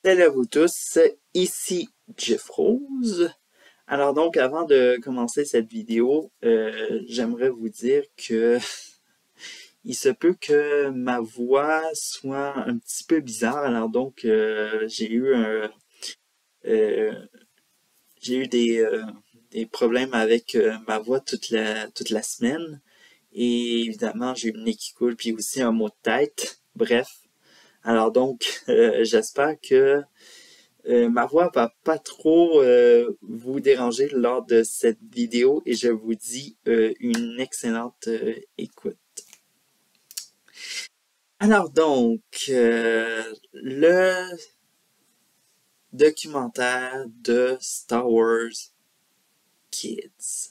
Salut à vous tous, ici Jeff Rose. Alors donc, avant de commencer cette vidéo, j'aimerais vous dire que il se peut que ma voix soit un petit peu bizarre. Alors donc, euh, j'ai eu des problèmes avec ma voix toute la semaine. Et évidemment, j'ai eu le nez qui coule, puis aussi un mot de tête. Bref. Alors donc, j'espère que ma voix va pas trop vous déranger lors de cette vidéo et je vous dis une excellente écoute. Alors donc, le documentaire de Star Wars Kids.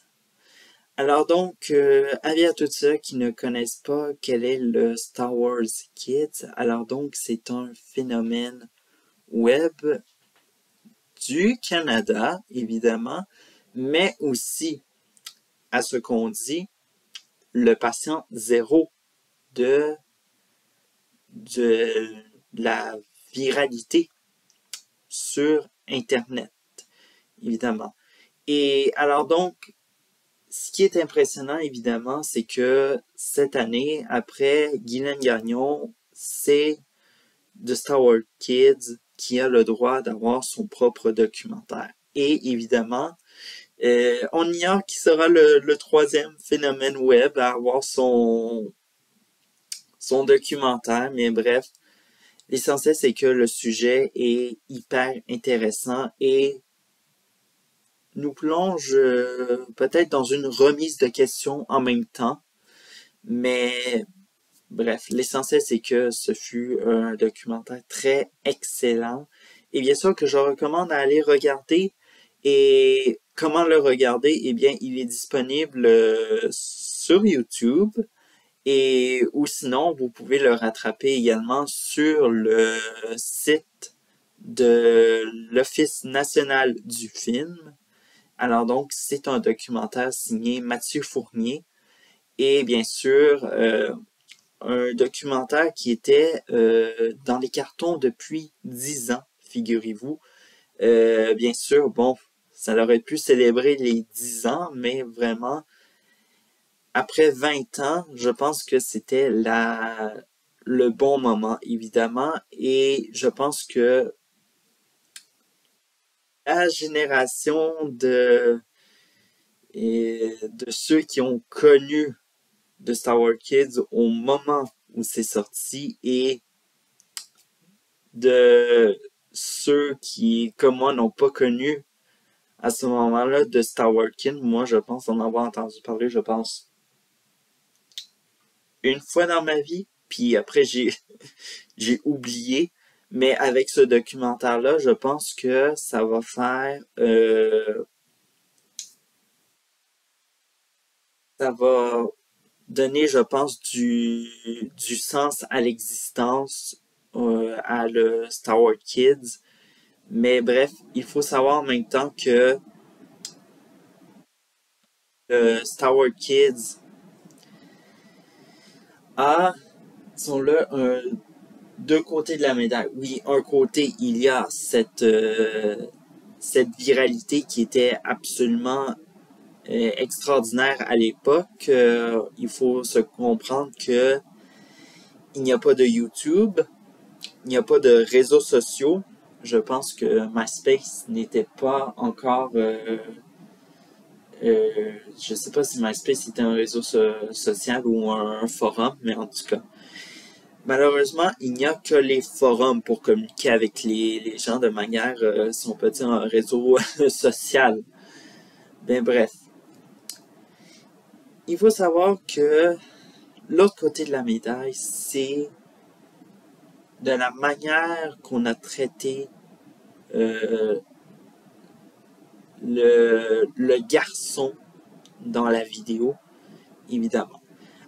Alors donc, avis à tous ceux qui ne connaissent pas quel est le Star Wars Kids. Alors donc, c'est un phénomène web du Canada, évidemment, mais aussi, à ce qu'on dit, le patient zéro de, de la viralité sur Internet, évidemment. Et alors donc, ce qui est impressionnant, évidemment, c'est que cette année, après Guylaine Gagnon, c'est The Star Wars Kids qui a le droit d'avoir son propre documentaire. Et évidemment, on ignore qui sera le troisième phénomène web à avoir son documentaire, mais bref, l'essentiel c'est que le sujet est hyper intéressant et nous plonge peut-être dans une remise de questions en même temps, mais bref, l'essentiel c'est que ce fut un documentaire très excellent et bien sûr que je recommande à aller regarder. Et comment le regarder? Eh bien, il est disponible sur YouTube et ou sinon, vous pouvez le rattraper également sur le site de l'Office national du film. Alors donc, c'est un documentaire signé Mathieu Fournier et bien sûr, un documentaire qui était dans les cartons depuis 10 ans, figurez-vous. Bien sûr, bon, ça aurait pu célébrer les 10 ans, mais vraiment, après 20 ans, je pense que c'était le bon moment, évidemment, et je pense que la génération de ceux qui ont connu de Star Wars Kids au moment où c'est sorti et de ceux qui, comme moi, n'ont pas connu à ce moment-là de Star Wars Kids, moi, je pense en avoir entendu parler, je pense, une fois dans ma vie, puis après, j'ai oublié. Mais avec ce documentaire-là, je pense que ça va faire... ça va donner, je pense, du sens à l'existence, à le Star Wars Kids. Mais bref, il faut savoir en même temps que Star Wars Kids a, sont-le, deux côtés de la médaille. Oui, un côté, il y a cette viralité qui était absolument extraordinaire à l'époque. Il faut se comprendre que il n'y a pas de YouTube, il n'y a pas de réseaux sociaux. Je pense que MySpace n'était pas encore... je sais pas si MySpace était un réseau social ou un forum, mais en tout cas, malheureusement, il n'y a que les forums pour communiquer avec les gens de manière, si on peut dire, un réseau social. Ben bref. Il faut savoir que l'autre côté de la médaille, c'est de la manière qu'on a traité euh, le garçon dans la vidéo, évidemment.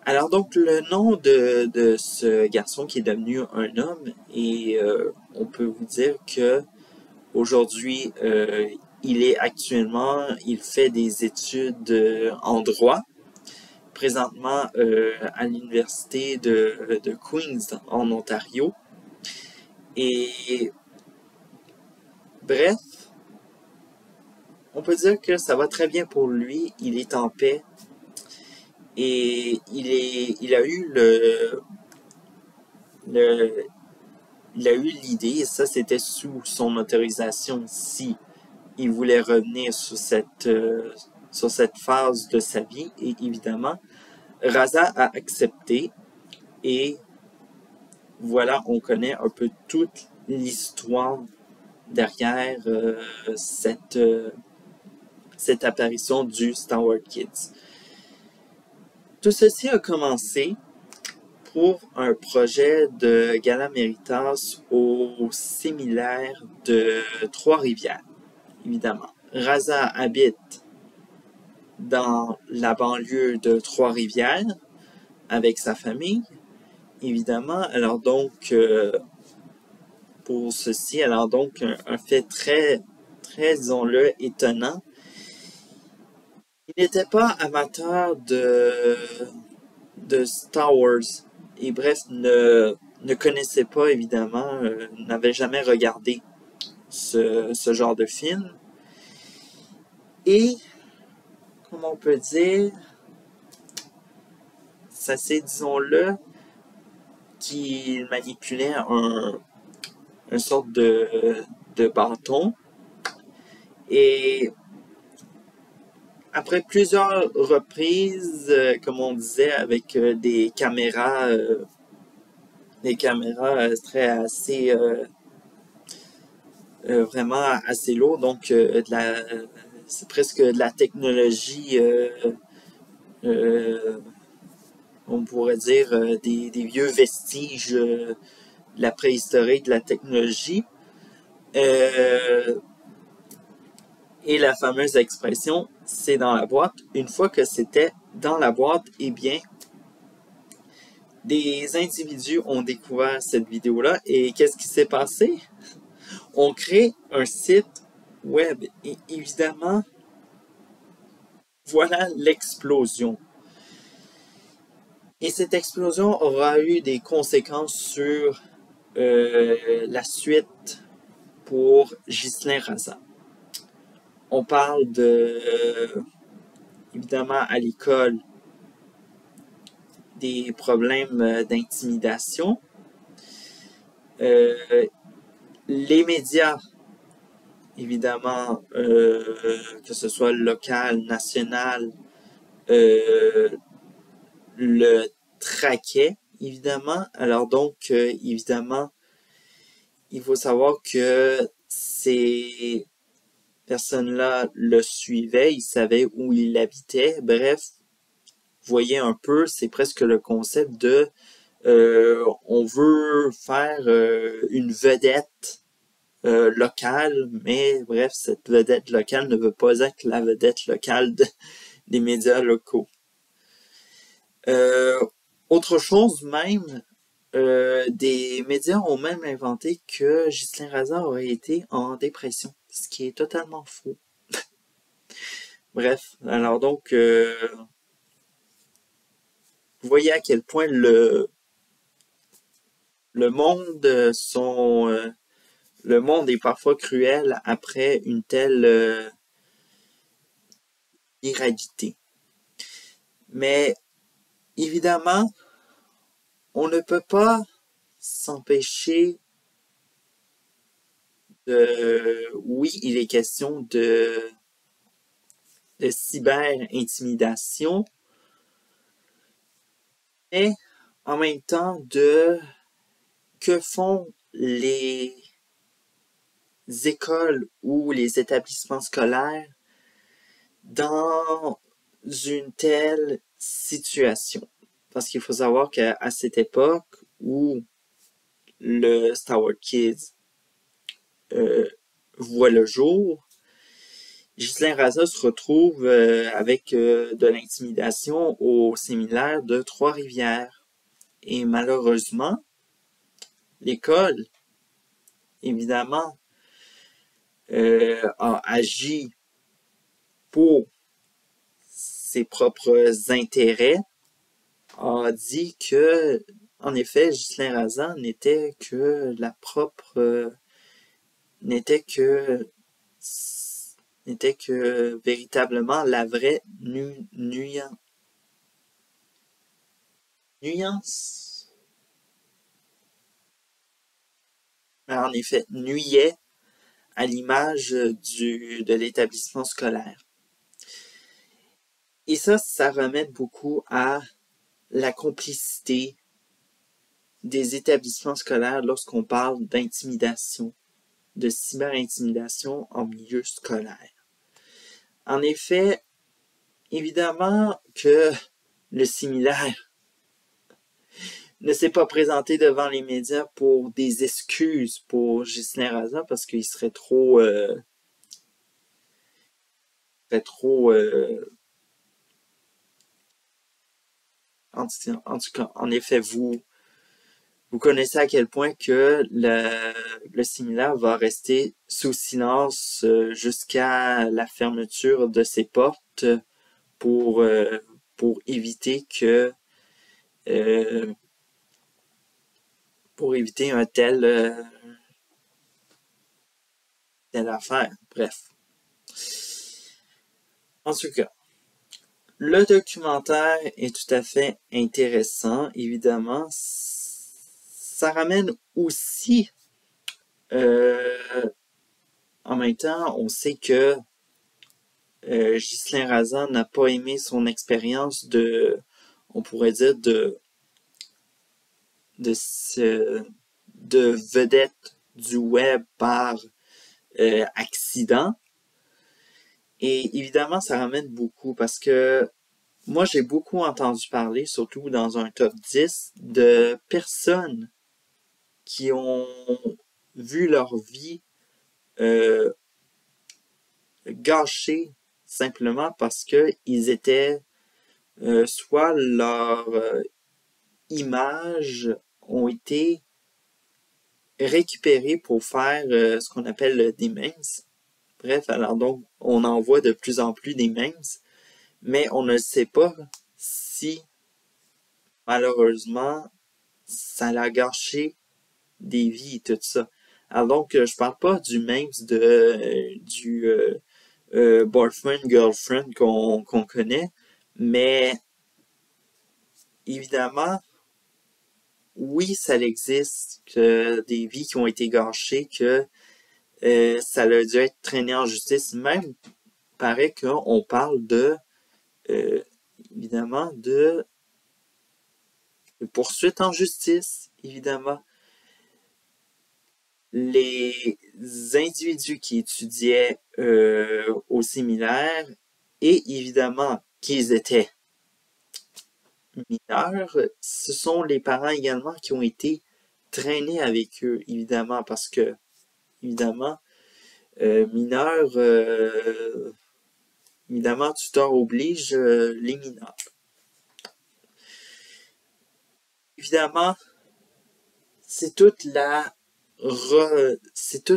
Alors donc, le nom de ce garçon qui est devenu un homme, et on peut vous dire que aujourd'hui, il fait des études en droit, présentement à l'université de Queens en Ontario. Et Bref, on peut dire que ça va très bien pour lui, il est en paix et il a eu il a eu l'idée, et ça c'était sous son autorisation si il voulait revenir sur cette phase de sa vie, et évidemment, Raza a accepté, et voilà, on connaît un peu toute l'histoire derrière cette apparition du Star Wars Kids. Tout ceci a commencé pour un projet de Gala Méritas au séminaire de Trois-Rivières, évidemment. Raza habite dans la banlieue de Trois-Rivières avec sa famille, évidemment. Alors donc, pour ceci, alors donc, un fait très, disons-le, étonnant. Il n'était pas amateur de Star Wars. Et bref, ne connaissait pas, évidemment, n'avait jamais regardé ce genre de film. Et, comment on peut dire, ça c'est, disons-le, qu'il manipulait une sorte de bâton. Et après plusieurs reprises, comme on disait, avec des caméras très assez vraiment assez lourd, donc c'est presque de la technologie, on pourrait dire des vieux vestiges de la préhistoire, de la technologie. Et la fameuse expression « c'est dans la boîte », une fois que c'était dans la boîte, eh bien, des individus ont découvert cette vidéo-là, et qu'est-ce qui s'est passé? On crée un site web, et évidemment, voilà l'explosion. Et cette explosion aura eu des conséquences sur la suite pour Ghislain Raza. On parle évidemment, à l'école, des problèmes d'intimidation. Les médias, évidemment, que ce soit local, national, le traquaient, évidemment. Alors donc, évidemment, il faut savoir que ces personnes-là le suivaient, ils savaient où il habitait. Bref, vous voyez un peu, c'est presque le concept de on veut faire une vedette locale, mais bref, cette vedette locale ne veut pas être la vedette locale des médias locaux. Autre chose même, des médias ont même inventé que Ghislain Raza aurait été en dépression, ce qui est totalement faux. Bref, alors donc, vous voyez à quel point le monde le monde est parfois cruel après une telle irréalité. Mais évidemment, on ne peut pas s'empêcher oui, il est question de cyber-intimidation, mais en même temps que font les écoles ou les établissements scolaires dans une telle situation. Parce qu'il faut savoir qu'à cette époque où le Star Wars Kids voit le jour, Ghislain Raza se retrouve avec de l'intimidation au séminaire de Trois-Rivières. Et malheureusement, l'école, évidemment, a agi pour ses propres intérêts, a dit que, en effet, Ghislain Raza n'était que n'était que véritablement la vraie nuance. En effet, nuisait à l'image de l'établissement scolaire. Et ça remet beaucoup à la complicité des établissements scolaires lorsqu'on parle d'intimidation, de cyber-intimidation en milieu scolaire. En effet, évidemment que le similaire ne s'est pas présenté devant les médias pour des excuses pour Ghislain Raza parce qu'il serait trop en tout cas, en effet, vous connaissez à quel point que le similaire va rester sous silence jusqu'à la fermeture de ses portes pour éviter que pour éviter un telle affaire. Bref. En tout cas, le documentaire est tout à fait intéressant, évidemment. Ça ramène aussi, en même temps, on sait que Ghislain Raza n'a pas aimé son expérience on pourrait dire, de vedette du web par accident. Et évidemment, ça ramène beaucoup parce que moi, j'ai beaucoup entendu parler, surtout dans un top 10, de personnes qui ont vu leur vie gâchée simplement parce que ils étaient soit leur images ont été récupérées pour faire ce qu'on appelle des memes. Bref, alors donc, on en voit de plus en plus des memes, mais on ne sait pas si, malheureusement, ça l'a gâché des vies et tout ça. Alors donc, je parle pas du memes du boyfriend, girlfriend qu'on connaît, mais évidemment, oui, ça existe, que des vies qui ont été gâchées, que ça a dû être traîné en justice. Même, paraît qu'on parle évidemment, de poursuite en justice, évidemment. Les individus qui étudiaient au séminaire et évidemment qu'ils étaient mineurs, ce sont les parents également qui ont été traînés avec eux, évidemment, parce que, évidemment, mineurs, évidemment, tuteur oblige les mineurs. Évidemment, c'est toute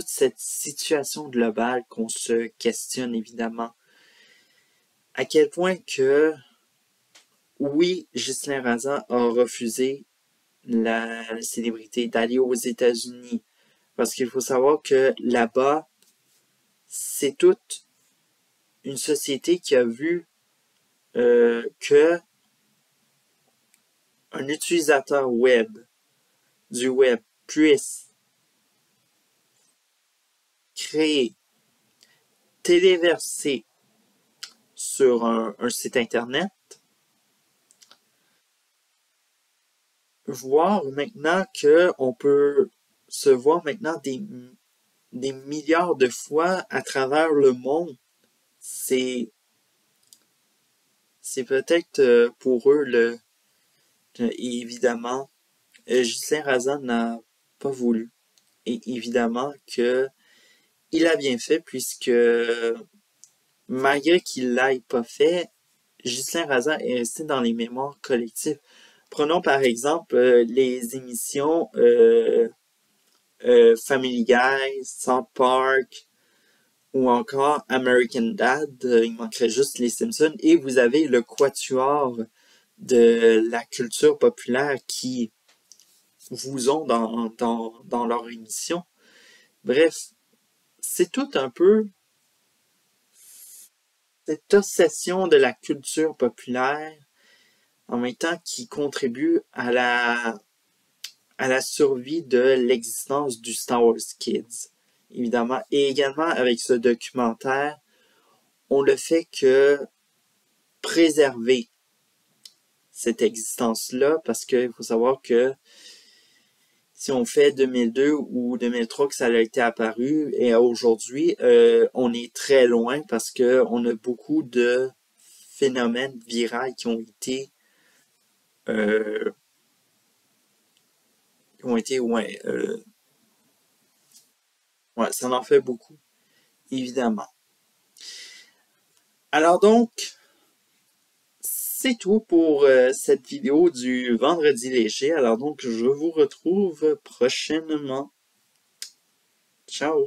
cette situation globale qu'on se questionne, évidemment. À quel point que, oui, Ghislain Raza a refusé la célébrité d'aller aux États-Unis. Parce qu'il faut savoir que là-bas, c'est toute une société qui a vu que un utilisateur du web, puisse créer, téléverser sur un site internet, voir maintenant qu'on peut se voir maintenant des milliards de fois à travers le monde. C'est peut-être pour eux évidemment, Ghislain Raza n'a pas voulu. Et évidemment que il a bien fait puisque malgré qu'il l'ait pas fait, Ghislain Raza est resté dans les mémoires collectives. Prenons par exemple les émissions Family Guy, South Park ou encore American Dad. Il manquerait juste les Simpsons. Et vous avez le quatuor de la culture populaire qui vous ont dans leur émission. Bref, c'est tout un peu cette obsession de la culture populaire en même temps qui contribue à la survie de l'existence du Star Wars Kids, évidemment. Et également avec ce documentaire, on ne fait que préserver cette existence-là parce qu'il faut savoir que si on fait 2002 ou 2003 que ça a été apparu et aujourd'hui, on est très loin parce que on a beaucoup de phénomènes viraux euh, qui ont été ouais, ça en fait beaucoup, évidemment. Alors donc, c'est tout pour cette vidéo du vendredi léger. Alors donc, je vous retrouve prochainement. Ciao!